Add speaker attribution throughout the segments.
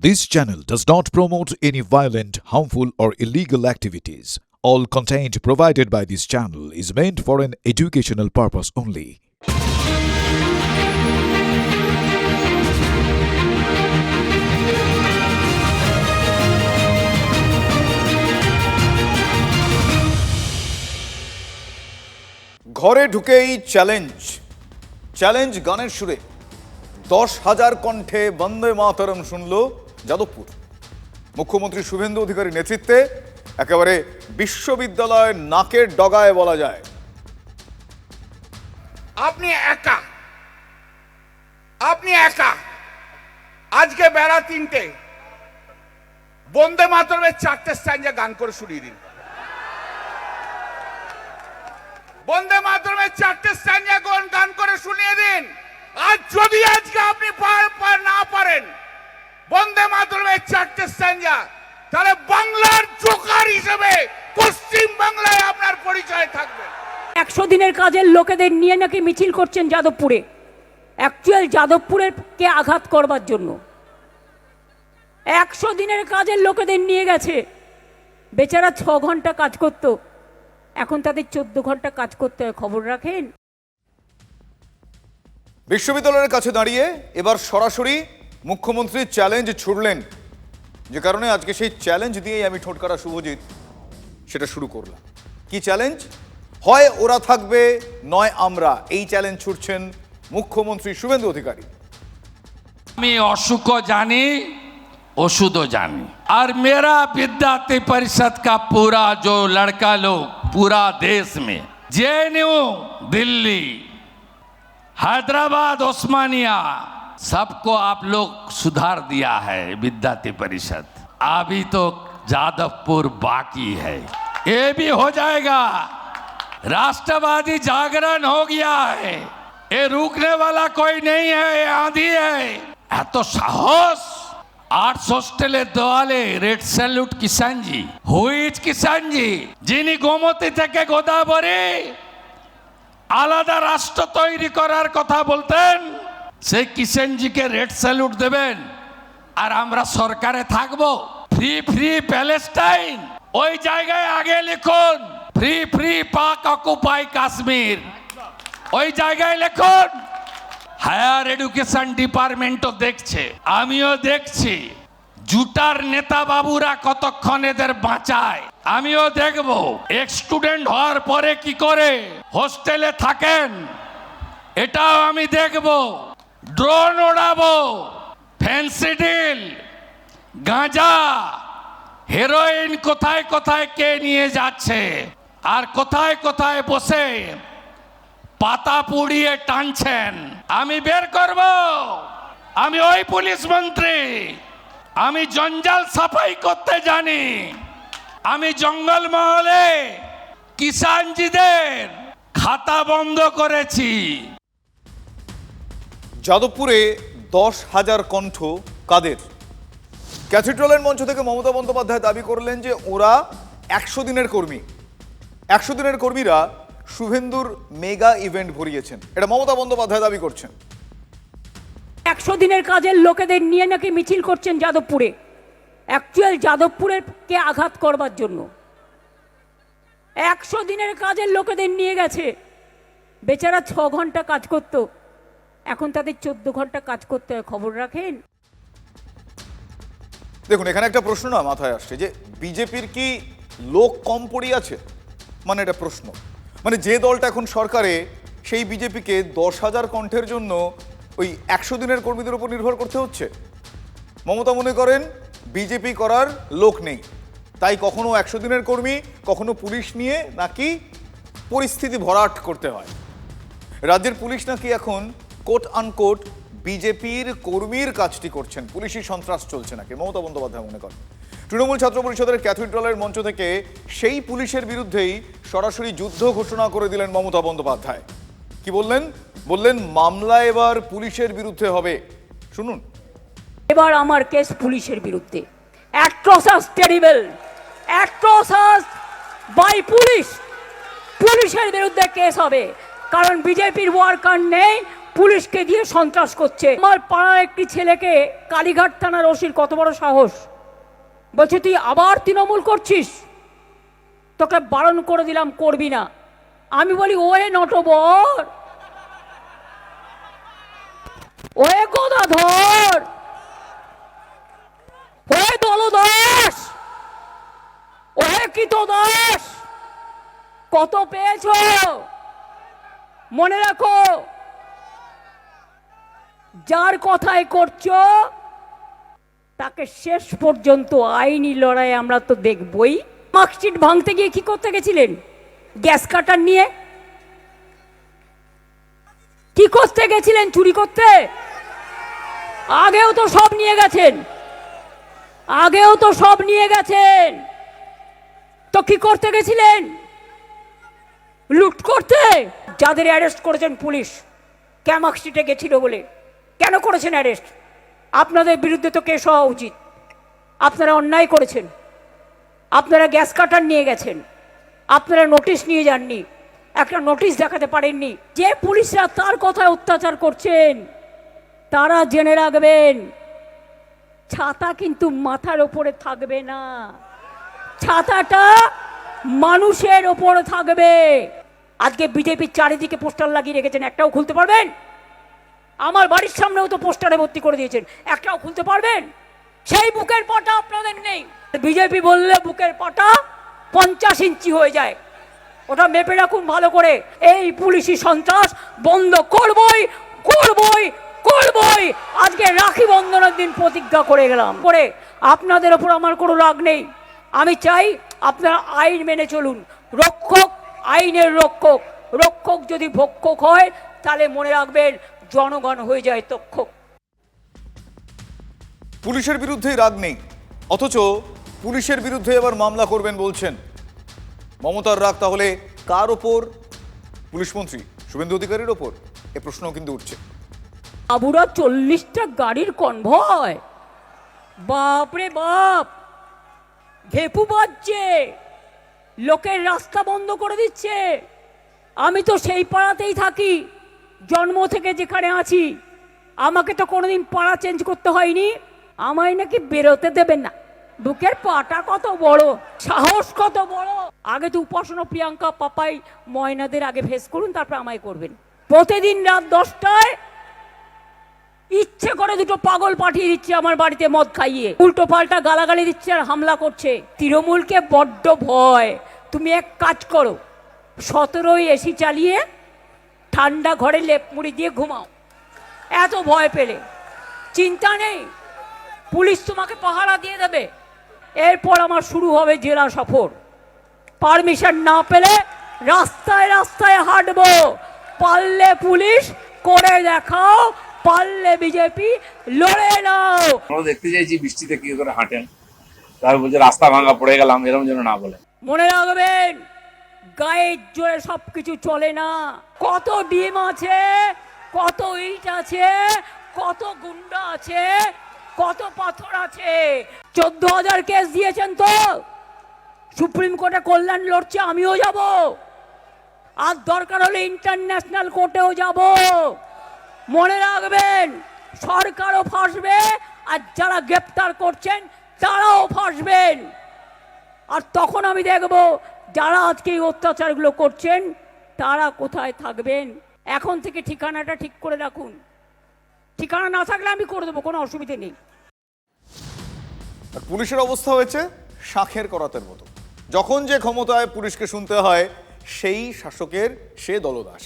Speaker 1: This channel does not promote any violent, harmful, or illegal activities. All content provided by this channel is meant for an educational purpose only.
Speaker 2: ঘরে ঢুকেই challenge গানের সুরে 10,000 কণ্ঠে বন্দে মাতরম শুনল যাদবপুর। মুখ্যমন্ত্রী শুভেন্দু অধিকারীর নেতৃত্বে একেবারে বিশ্ববিদ্যালয়ের নাকের ডগায় বলা যায়।
Speaker 3: আপনি একা আজকে বেলা 3টে বন্দে মাতরমের 4টে স্ট্যান্জা গান করে শুনিয়ে দিন। বন্দে মাতরমের 4টে স্ট্যান্জা গান করে শুনিয়ে দিন। আর যদি আজকে আপনি না পারেন বন্দে মাতরমের 4টে স্ট্যান্জা, তাহলে বাংলার জোকার হিসেবে পশ্চিম বাংলায় আপনার পরিচয় থাকবে।
Speaker 4: 100 দিনের কাজের লোকেদের নিয়ে নাকি মিছিল করছেন যাদবপুরে, অ্যাকচুয়াল যাদবপুরের কে আঘাত করবার জন্য। 100 দিনের কাজের লোকেদের নিয়ে গেছে, বেচারা 6 ঘন্টা কাজ করত, এখন তাদের 14 ঘন্টা কাজ করতে হয়। খবর রাখেন?
Speaker 2: বিশ্ববিদ্যালয়ের কাছে দাঁড়িয়ে এবার সরাসরি মুখ্যমন্ত্রী চ্যালেঞ্জ ছুড়লেন, যে কারণে আজকে সেই চ্যালেঞ্জ দিয়েই আমি ঠোঁটকারা শুভজিৎ সেটা শুরু করলাম। কি চ্যালেঞ্জ? হয় ওরা থাকবে নয় আমরা, এই চ্যালেঞ্জ ছুড়ছেন মুখ্যমন্ত্রী শুভেন্দু অধিকারী।
Speaker 5: আমি অসুখও জানি, ওষুধও জানি। और मेरा विद्यार्थी परिषद का पूरा जो लड़का लोग पूरा देश में जेएनयू, दिल्ली, हैदराबाद, उस्मानिया सबको आप लोग सुधार दिया है विद्यार्थी परिषद। अभी तो जादवपुर बाकी है, ये भी हो जाएगा। राष्ट्रवादी जागरण हो गया है, ये रुकने वाला कोई नहीं है, ये आंधी है। এত সাহস! আর্টস হোস্টেলের দেওয়ালে রেড স্যালুট কিষানজি, হুইজ কিষানজি, যিনি গোমতী থেকে গোদাবরী আলাদা রাষ্ট্র তৈরি করার কথা বলতেন, সেই কিষানজিকে রেড স্যালুট দেবেন আর আমরা সরকারে থাকবো। ফ্রি প্যালেস্টাইন, ওই জায়গায় আগে লিখুন ফ্রি পাক অকুপাই কাশ্মীর, ওই জায়গায় লিখুন। হায়ার এডুকেশন ডিপার্টমেন্টও দেখছে, আমিও দেখছি। জুটার নেতা বাবুরা কতক্ষণ এদের বাঁচায় আমিও দেখব। এক স্টুডেন্ট হওয়ার পরে কি করে হোস্টেলে থাকেন এটাও আমি দেখব। ড্রোন ওড়াবো, ফেন্সিডিল, গাঁজা, হেরোইন কোথায় কোথায় কে নিয়ে যাচ্ছে আর কোথায় কোথায় বসে পাতা পুড়িয়ে টানছেন আমি বের করব। আমি ওই পুলিশ মন্ত্রী, আমি জঞ্জাল সাফাই করতে জানি। আমি জঙ্গলমহলে কিষানজিদের খাতা বন্ধ করেছি।
Speaker 2: যাদবপুরে 10,000 কণ্ঠ কাদের? ক্যাথিড্রালের মঞ্চ থেকে মমতা বন্দ্যোপাধ্যায় দাবি করলেন যে ওরা 100 দিনের কর্মী। 100 দিনের কর্মীরা শুভেন্দুর মেগা ইভেন্ট ভরিয়েছেন, এটা মমতা বন্দ্যোপাধ্যায় দাবি করছেন।
Speaker 4: 100 দিনের কাজের লোকেদের নিয়ে নাকি মিছিল করছেন যাদবপুরে, অ্যাকচুয়াল যাদবপুরের কে আঘাত করবার জন্য। 100 দিনের কাজের লোকেদের নিয়ে গেছে, বেচারা 6 ঘন্টা কাজ করত, এখন তাদের 14 ঘন্টা কাজ করতে হয়। খবর রাখেন?
Speaker 2: দেখুন, এখানে একটা প্রশ্ন না মাথায় আসছে যে বিজেপির কি লোক কম পড়িয়াছে, মানে এটা প্রশ্ন। মানে যে দলটা এখন সরকারে, সেই বিজেপিকে 10,000 কণ্ঠের জন্য ওই 100 দিনের কর্মীদের উপর নির্ভর করতে হচ্ছে। মমতা মনে করেন বিজেপি করার লোক নেই, তাই কখনো 100 দিনের কর্মী, কখনো পুলিশ নিয়ে নাকি পরিস্থিতি ভরাট করতে হয়। রাজ্যের পুলিশ নাকি এখন কোট আনকোট বিজেপির কর্মীর কাজটি করছেন, পুলিশি সন্ত্রাস চলছে নাকি, মমতা বন্দ্যোপাধ্যায় মনে করেন। তৃণমূল ছাত্র পরিষদের ক্যাথিড্রালের মঞ্চ থেকে সেই পুলিশের বিরুদ্ধেই সরাসরি যুদ্ধ ঘোষণা করে দিলেন মমতা বন্দ্যোপাধ্যায়। কি বললেন? বললেন মামলা এবার পুলিশের বিরুদ্ধে হবে। শুনুন।
Speaker 4: এবার আমার কেস পুলিশের বিরুদ্ধে। অ্যাট্রোসাস টেরিবল, অ্যাট্রোসাস বাই পুলিশ, পুলিশের বিরুদ্ধে কেস হবে। কারণ বিজেপির ওয়ার্কার নেই, পুলিশকে দিয়ে সন্ত্রাস করছে। আমার পাড়ার একটি ছেলেকে কালীঘাট থানার ওসির কত বড় সাহস, বলছে তুই আবার তৃণমূল করছিস, তোকে বারণ করে দিলাম করবি না। আমি বলি way Natwar, way Gadadhar, way দলদাস, ওহে কৃতদাস, কত পেয়েছ মনে রাখো। যার কথাই করছো তাকে শেষ পর্যন্ত আইনি লড়াই আমরা তো দেখবই। মার্কশিট ভাঙতে গিয়ে কি করতে গেছিলেন? গ্যাস কাটার নিয়ে কি করতে গেছিলেন? চুরি করতে? আগেও তো সব নিয়ে গেছেন, আগেও তো সব নিয়ে গেছেন। তো কি করতে গেছিলেন? লুট করতে। যাদের অ্যারেস্ট করেছেন পুলিশ ক্যামার্কশিটে গেছিল বলে, কেন করেছেন অ্যারেস্ট? আপনাদের বিরুদ্ধে তো কেস হওয়া উচিত। আপনারা অন্যায় করেছেন, আপনারা গ্যাস কাটার নিয়ে গেছেন, আপনারা নোটিশ নিয়ে যাননি, একটা নোটিশ দেখাতে পারেননি। যে পুলিশরা তার কথায় অত্যাচার করছেন তারা জেনে রাখবেন ছাতা কিন্তু মাথার ওপরে থাকবে না, ছাতাটা মানুষের ওপরে থাকবে। আজকে বিজেপির চারিদিকে পোস্টার লাগিয়ে রেখেছেন, একটাও খুলতে পারবেন? আমার বাড়ির সামনেও তো পোস্টারে ভর্তি করে দিয়েছেন, একটাও খুলতে পারবেন? সেই বুকের পাটা আপনাদের নেই। বিজেপি বললে বুকের পাটা 50 ইঞ্চি হয়ে যায়, ওটা মেপে রাখুন ভালো করে। এই পুলিশি সন্ত্রাস বন্ধ করবই, করবই, করবই। আজকে রাখি বন্ধনের দিন প্রতিজ্ঞা করে গেলাম। করে আপনাদের ওপর আমার কোনো রাগ নেই। আমি চাই আপনারা আইন মেনে চলুন। রক্ষক আইনের রক্ষক, রক্ষক যদি ভক্ষক হয় তাহলে মনে রাখবেন জনগণ হয়ে যায় তক্ষক।
Speaker 2: পুলিশের বিরুদ্ধেই রাগ নেই, অথচ পুলিশের বিরুদ্ধে এবার মামলা করবেন বলছেন। মমতার রাগ তাহলে কার ওপর? পুলিশ মন্ত্রী শুভেন্দু অধিকারীর ওপর? এ প্রশ্নও কিন্তু উঠছে।
Speaker 4: বাবুরা 40টা গাড়ির কনভয়, বাপরে বাপ, ঘেপু বাজছে, লোকের রাস্তা বন্ধ করে দিচ্ছে। আমি তো সেই পাড়াতেই থাকি, জন্ম থেকে যেখানে আছি। আমাকে তো কোনোদিন পাড়া চেঞ্জ করতে হয়নি। আমায় নাকি বেরোতে দেবেন না। বুকের পাটা কত বড়, সাহস কত বড়। আগে তো উপাসনা, প্রিয়াঙ্কা, পাপাই, ময়নাদের আগে ফেস করুন, তারপর আমায় করবেন। প্রতিদিন রাত 10টায় ইচ্ছে করে দুটো পাগল পাঠিয়ে দিচ্ছে আমার বাড়িতে মদ খাইয়ে, উল্টো পাল্টা গালাগালি দিচ্ছে আর হামলা করছে। তৃণমূলকে বড্ড ভয়। তুমি এক কাজ করো, 17ই এসি চালিয়ে ঠান্ডা ঘরে লেপ মুড়ি দিয়ে ঘুমাও। এত ভয় পেলে চিন্তা নেই, পুলিশ তোমাকে পাহারা দিয়ে দেবে। এরপর আমার শুরু হবে জেলা সফর। পারমিশন না পেলে রাস্তায় রাস্তায় হাঁটবো। পারলে পুলিশ করে দেখাও, পারলে বিজেপি লড়ে নাও।
Speaker 6: আমরা দেখতে চাইছি বৃষ্টিতে কি করে হাঁটেন, তারপর বলছে রাস্তা ভাঙা পড়ে গেলাম, এরকম যেন না বলে।
Speaker 4: মনে রাখবেন গায়ের জোরে সবকিছু চলে না। কত ডিম আছে, কত ইট আছে, কত গুন্ডা আছে, কত পাথর আছে। 14,000 কেস দিয়েছেন তো, সুপ্রিম কোর্টে কল্যাণ লড়ছে, আমিও যাব। আর দরকার হলে ইন্টারন্যাশনাল কোর্টেও যাব। মনে রাখবেন সরকারও ফাঁসবে, আর যারা গ্রেপ্তার করছেন তারাও ফাঁসবেন। আর তখন আমি দেখব যারা আজকে এই অত্যাচারগুলো করছেন তারা কোথায় থাকবেন। এখন থেকে ঠিকানাটা ঠিক করে রাখুন। ঠিকানা না থাকলে আমি করে দেবো, কোনো অসুবিধে নেই।
Speaker 2: আর পুলিশের অবস্থা হয়েছে শাঁখের করাতের মতো। যখন যে ক্ষমতায় পুলিশকে শুনতে হয় সেই শাসকের সে দলদাস।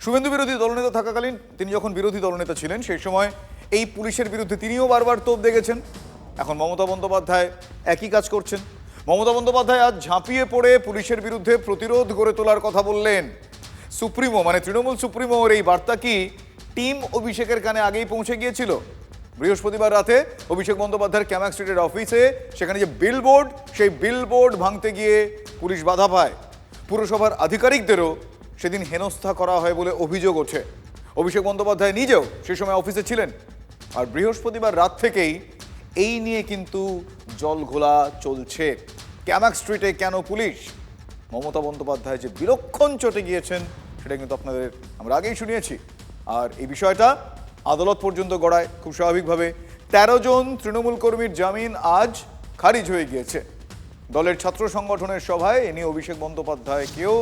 Speaker 2: শুভেন্দু বিরোধী দলনেতা থাকাকালীন তিনি যখন বিরোধী দলনেতা ছিলেন সেই সময় এই পুলিশের বিরুদ্ধে তিনিও বারবার তোপ দেখেছেন। এখন মমতা বন্দ্যোপাধ্যায় একই কাজ করছেন। মমতা বন্দ্যোপাধ্যায় আজ ঝাঁপিয়ে পড়ে পুলিশের বিরুদ্ধে প্রতিরোধ গড়ে তোলার কথা বললেন। সুপ্রিমো মানে তৃণমূল সুপ্রিমোর এই বার্তা কি টিম অভিষেকের কানে আগেই পৌঁছে গিয়েছিল? বৃহস্পতিবার রাতে অভিষেক বন্দ্যোপাধ্যায়ের ক্যামাক স্ট্রিটের অফিসে সেখানে যে বিলবোর্ড, সেই বিলবোর্ড ভাঙতে গিয়ে পুলিশ বাধা পায়। পুরসভার আধিকারিকদেরও সেদিন হেনস্থা করা হয় বলে অভিযোগ ওঠে। অভিষেক বন্দ্যোপাধ্যায় নিজেও সে সময় অফিসে ছিলেন। আর বৃহস্পতিবার রাত থেকেই এই নিয়ে কিন্তু জলঘোলা চলছে। ক্যামাক স্ট্রিটে কেন পুলিশ? মমতা বন্দ্যোপাধ্যায় যে বিলক্ষণ চটে গিয়েছেন সেটা কিন্তু আপনাদের আমরা আগেই শুনিয়েছি। আর এই বিষয়টা আদালত পর্যন্ত গড়ায় খুব স্বাভাবিকভাবে। 13 জন তৃণমূল কর্মীর জামিন আজ খারিজ হয়ে গিয়েছে। দলের ছাত্র সংগঠনের সভায় এ নিয়ে অভিষেক বন্দ্যোপাধ্যায়কেও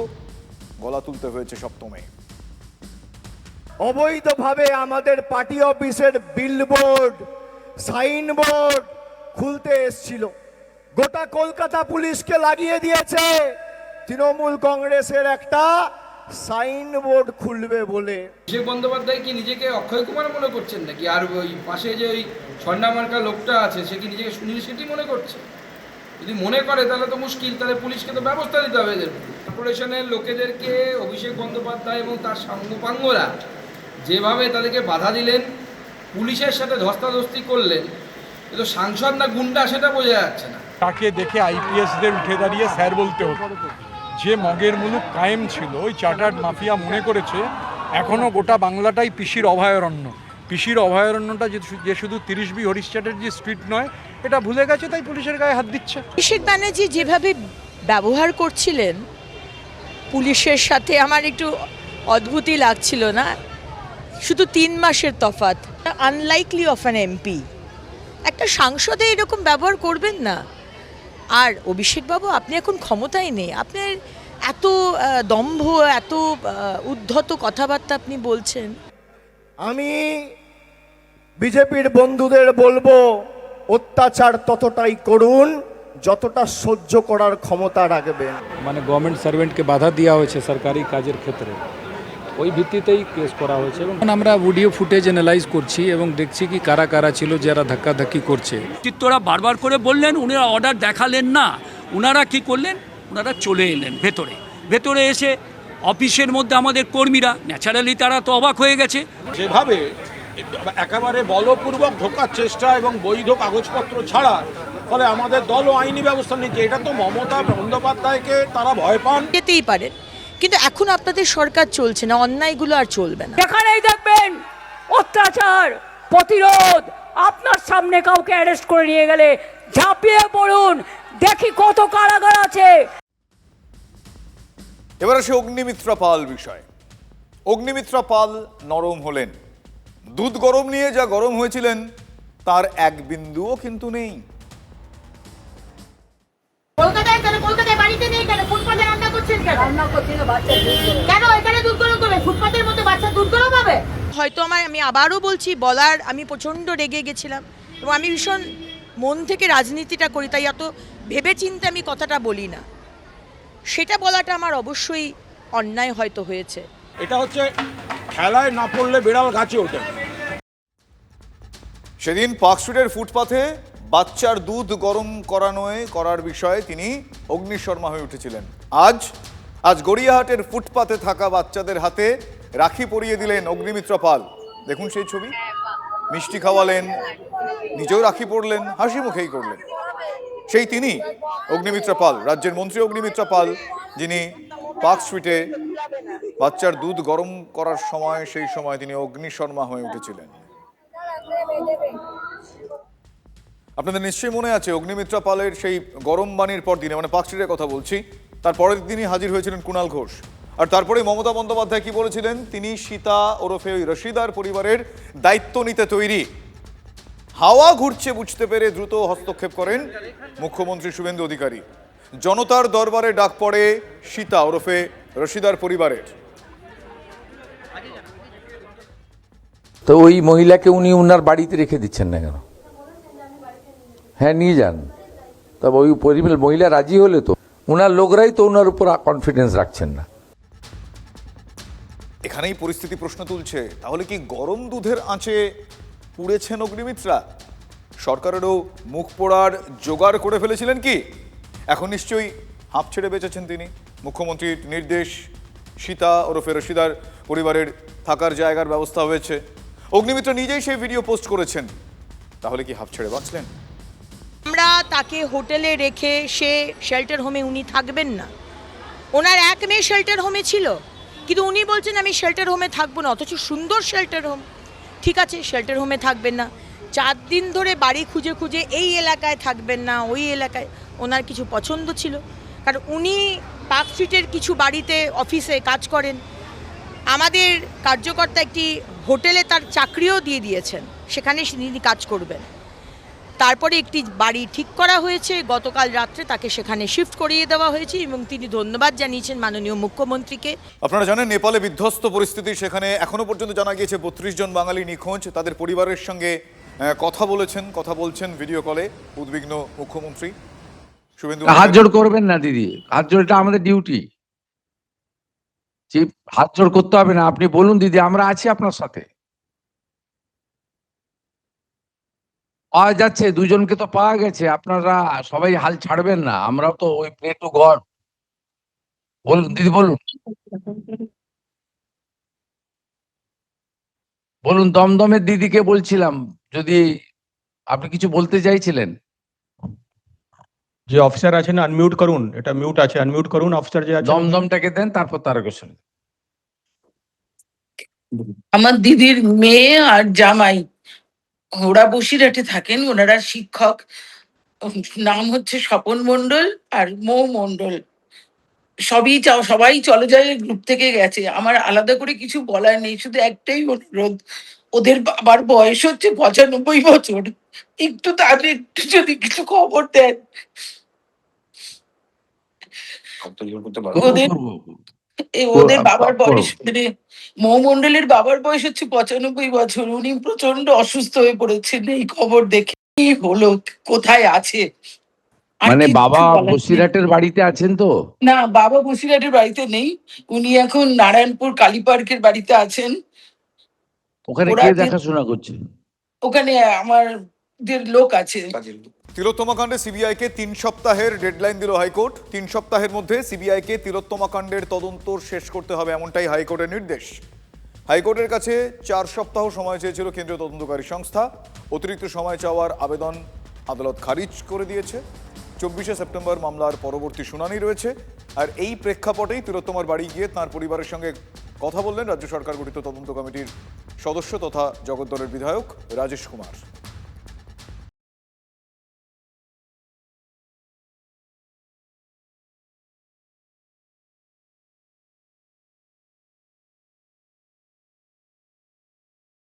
Speaker 2: গলা তুলতে হয়েছে সপ্তমে।
Speaker 7: অবৈধভাবে আমাদের পার্টি অফিসের বিলবোর্ড, সাইনবোর্ড খুলতে এসছিল, গোটা কলকাতা পুলিশকে লাগিয়ে দিয়েছে তৃণমূল কংগ্রেসের একটা সাইনবোর্ড খুলবে বলে।
Speaker 8: অভিষেক বন্দ্যোপাধ্যায় কি নিজেকে অক্ষয় কুমার মনে করছেন নাকি? আর ওই পাশে যে ওই ছন্ডা মার্কা লোকটা আছে সে কি নিজেকে সুনীল শেঠি মনে করছে? যদি মনে করে তাহলে তো মুশকিল, তাহলে পুলিশকে তো ব্যবস্থা নিতে হবে এদের। কর্পোরেশনের লোকেদেরকে অভিষেক বন্দ্যোপাধ্যায় এবং তার সাঙ্গপাঙ্গরা যেভাবে তাদেরকে বাধা দিলেন, পুলিশের সাথে ধস্তাধস্তি করলেন, এ তো সাংসদ না গুন্ডা সেটা বোঝা যাচ্ছে না।
Speaker 9: তাকে দেখে আইপিএসদের উঠে দাঁড়িয়ে স্যার বলতে হতো। যে মগের মুলুক কায়েম ছিল, ওই চার্টার্ড মাফিয়া মনে করেছে এখনও গোটা বাংলাটাই পিসির অভয়ারণ্য। পিসির অভয়ারণ্যটা যে শুধু 30B হরিশ চ্যাটার্জি স্ট্রিট নয়, এটা ভুলে গেছে, তাই পুলিশের গায়ে হাত দিচ্ছে।
Speaker 10: অভিষেক ব্যানার্জি যেভাবে ব্যবহার করছিলেন পুলিশের সাথে, আমার একটু অদ্ভুতই লাগছিল না? শুধু 3 মাসের তফাৎ, আনলাইকলি অফ অ্যান এমপি। একটা সাংসদে এরকম ব্যবহার করবেন না। আর অভিষেকবাবু, আপনি এখন ক্ষমতায় নেই, আপনার এত দম্ভ, এত উদ্ধত কথাবার্তা আপনি বলছেন।
Speaker 7: আমি বিজেপির বন্ধুদের বলবো, অত্যাচার ততটাই করুন যতটা সহ্য করার ক্ষমতা রাখবেন।
Speaker 9: মানে গভর্নমেন্ট সার্ভেন্টকে বাধা দেওয়া হয়েছে সরকারি কাজের ক্ষেত্রে, ওই ভিত্তিতেই কেস করা হয়েছে। এবং আমরা ভিডিও ফুটেজ অ্যানালাইজ করছি এবং দেখছি কি কারা কারা ছিল যারা ধাক্কাধাক্কি করছে।
Speaker 11: চিত্তরা বারবার করে বললেন, উনারা অর্ডার দেখালেন না। উনারা কি করলেন? উনারা চলে এলেন ভেতরে এসে অফিসের মধ্যে আমাদের কর্মীরা ন্যাচারালি তারা তো অবাক হয়ে গেছে।
Speaker 9: যেভাবে একেবারে বলপূর্বক ঢোকার চেষ্টা এবং বৈধ কাগজপত্র ছাড়া, ফলে আমাদের দল ও আইনি ব্যবস্থা নিচ্ছে। এটা তো মমতা বন্দ্যোপাধ্যায়কে তারা ভয় পান।
Speaker 10: যেতেই পারেন, কিন্তু এখন আপনাদের সরকার চলছে না, অন্যায়গুলো আর চলবে না।
Speaker 4: যেখানেই দেখবেন অত্যাচার প্রতিরোধ, আপনার সামনে কাউকে অ্যারেস্ট করে নিয়ে গেলে ঝাঁপিয়ে পড়ুন, দেখি কত কারাগার আছে।
Speaker 2: এবার আসে অগ্নিমিত্রা পাল বিষয়। অগ্নিমিত্রা পাল নরম হলেন। দুধ গরম নিয়ে যা গরম হয়েছিলেন তার এক বিন্দুও কিন্তু নেই।
Speaker 12: কলকাতায় বাড়িতে নেই কেন? ফুটপাতে রান্না করছেন কেন? রান্না করছেন বাচ্চা কেন? এখানে দুধ গরম করবে? ফুটপাতের মধ্যে বাচ্চা দুধ গরম হবে?
Speaker 10: হয়তো আমি আবারও বলছি, বলার আমি প্রচণ্ড রেগে গেছিলাম এবং আমি ভীষণ মন থেকে রাজনীতিটা করি, তাই এত ভেবে চিন্তে আমি কথাটা বলি না। সেটা বলাটা আমার অবশ্যই অন্যায় হয়তো হয়েছে।
Speaker 9: এটা হচ্ছে খেলায় না পড়লে বিড়াল গাছে ওঠে।
Speaker 2: সেদিন পার্ক স্ট্রিটের ফুটপাথে বাচ্চার দুধ গরম করার বিষয়ে তিনি অগ্নিশর্মা হয়ে উঠেছিলেন। আজ গড়িয়াহাটের ফুটপাথে থাকা বাচ্চাদের হাতে রাখি পরিয়ে দিলেন অগ্নিমিত্রা পাল। দেখুন সেই ছবি। মিষ্টি খাওয়ালেন, নিজেও রাখি পরলেন, হাসি মুখেই করলেন। সেই তিনি অগ্নিমিত্রা পাল, রাজ্যের মন্ত্রী অগ্নিমিত্রা পাল, যিনি পার্ক স্ট্রিটে বাচ্চার দুধ গরম করার সময় সেই সময় তিনি অগ্নিশর্মা হয়ে উঠেছিলেন। আপনাদের নিশ্চয়ই মনে আছে অগ্নিমিত্রা পালের সেই গরম বাণীর পর দিনে, মানে পার্ক স্ট্রিটের কথা বলছি, তার পরের দিনই হাজির হয়েছিলেন কুণাল ঘোষ। আর তারপরে মমতা বন্দ্যোপাধ্যায় কি বলেছিলেন? তিনি সীতা ওরফে ওই রশিদার পরিবারের দায়িত্ব নিতে তৈরি। হাওয়া ঘুরছে বুঝতে পেরে দ্রুত হস্তক্ষেপ করেন মুখ্যমন্ত্রী শুভেন্দু অধিকারী। জনতার দরবারে ডাক পড়ে সীতা ওরফে রশিদার পরিবারের।
Speaker 5: তো ওই মহিলাকে উনি উনার বাড়িতে রেখে দিচ্ছেন না কেন? হ্যাঁ, নিয়ে যান। তবে ওই মহিলা রাজি হলে তো, উনার লোকরাই তো উনার উপর কনফিডেন্স রাখছেন না।
Speaker 2: এখানেই পরিস্থিতি প্রশ্ন তুলছে, তাহলে কি গরম দুধের আঁচে পুড়েছেন অগ্নিমিত্রা? সরকারেরও মুখ পোড়ার জোগাড় করে ফেলেছিলেন কি? এখন নিশ্চয়ই হাঁপ ছেড়ে বেঁচেছেন তিনি। মুখ্যমন্ত্রীর নির্দেশ, সীতা ওরফে রশিদার পরিবারের থাকার জায়গার ব্যবস্থা হয়েছে। অগ্নিমিত্রা নিজেই সেই ভিডিও পোস্ট করেছেন। তাহলে কি হাঁপ ছেড়ে বাঁচলেন?
Speaker 10: আমরা তাকে হোটেলে রেখে সে শেল্টার হোমে উনি থাকবেন না। ওনার এক মেয়ে শেল্টার হোমে ছিল, কিন্তু উনি বলছেন আমি শেল্টার হোমে থাকবো না, অথচ সুন্দর শেল্টার হোম। ঠিক আছে, শেল্টার হোমে থাকবেন না, 4 দিন ধরে বাড়ি খুঁজে খুঁজে এই এলাকায় থাকবেন না, ওই এলাকায়। ওনার কিছু পছন্দ ছিল, কারণ উনি পার্ক স্ট্রিটের কিছু বাড়িতে অফিসে কাজ করেন। আমাদের কার্যকর্তা একটি হোটেলে তার চাকরিও দিয়ে দিয়েছেন, সেখানে তিনি কাজ করবেন। তারপরে একটি বাড়ি ঠিক করা হয়েছে, গতকাল রাত্রে তাকে সেখানে শিফট করিয়ে দেওয়া হয়েছে এবং তিনি ধন্যবাদ জানিয়েছেন মাননীয় মুখ্যমন্ত্রীকে।
Speaker 2: আপনারা জানেন নেপালে বিধ্বস্ত পরিস্থিতি, সেখানে এখনো পর্যন্ত জানা গিয়েছে 32 জন বাঙালি নিখোঁজ। তাদের পরিবারের সঙ্গে কথা বলছেন ভিডিও কলে উদ্বিগ্ন মুখ্যমন্ত্রী শুভেন্দু।
Speaker 5: হাত জোড় করবেন না দিদি, হাত জোড়, এটা আমাদের ডিউটি। হাত জোড় করতে হবে না, আপনি বলুন দিদি, আমরা আছি আপনার সাথে। পাওয়া যাচ্ছে, দুজনকে তো পাওয়া গেছে, আপনারা সবাই হাল ছাড়বেন না, আমরাও তো ওই প্রে টু গড। বলুন দিদি, বলুন বলুন। দমদমের দিদিকে বলছিলাম, যদি আপনি কিছু বলতে চাইছিলেন।
Speaker 9: যে অফিসার আছেন আনমিউট করুন, এটা মিউট আছে, আনমিউট করুন অফিসার যে আছে।
Speaker 5: দমদমটাকে দেন, তারপর তারকেশ্বর।
Speaker 10: আমার দিদির মেয়ে আর জামাই ওরা বসিরহাটে থাকেন, ওনারা শিক্ষক, নাম হচ্ছে স্বপন মণ্ডল আর মৌ মণ্ডল। সবাই চলে যায় গ্রুপ থেকে গেছে, আমার আলাদা করে কিছু বলার নেই, শুধু একটাই অনুরোধ, ওদের বাবার বয়স হচ্ছে 95 বছর, একটু তাদের একটু যদি কিছু খবর দেন। ওদের বাবার বয়স, মানে মৌ মণ্ডলের বাবার বয়স হচ্ছে 95 বছর, উনি প্রচন্ড অসুস্থ হয়ে পড়েছেন, এই খবর দেখে কি হলো, কোথায় আছে।
Speaker 5: মানে বাবা বসিরহাটের বাড়িতে আছেন তো?
Speaker 10: না, বাবা বসিরহাটের বাড়িতে নেই, উনি এখন নারায়ণপুর কালী পার্কের বাড়িতে আছেন।
Speaker 5: ওখানে কে দেখাশোনা করছে?
Speaker 10: ওখানে আমাদের লোক আছে।
Speaker 2: তিলোত্তমা কাণ্ডে সিবিআইকে 3 সপ্তাহের ডেডলাইন দিল হাইকোর্ট। 3 সপ্তাহের মধ্যে সিবিআইকে তিলোত্তমা কাণ্ডের তদন্ত শেষ করতে হবে, এমনটাই হাইকোর্টের নির্দেশ। হাইকোর্টের কাছে 4 সপ্তাহ সময় চেয়েছিল কেন্দ্রীয় তদন্তকারী সংস্থা। অতিরিক্ত সময় চাওয়ার আবেদন আদালত খারিজ করে দিয়েছে। 24শে সেপ্টেম্বর মামলার পরবর্তী শুনানি রয়েছে। আর এই প্রেক্ষাপটেই তিলোত্তমার বাড়ি গিয়ে তাঁর পরিবারের সঙ্গে কথা বললেন রাজ্য সরকার গঠিত তদন্ত কমিটির সদস্য তথা জগদ্দলের বিধায়ক রাজেশ কুমার।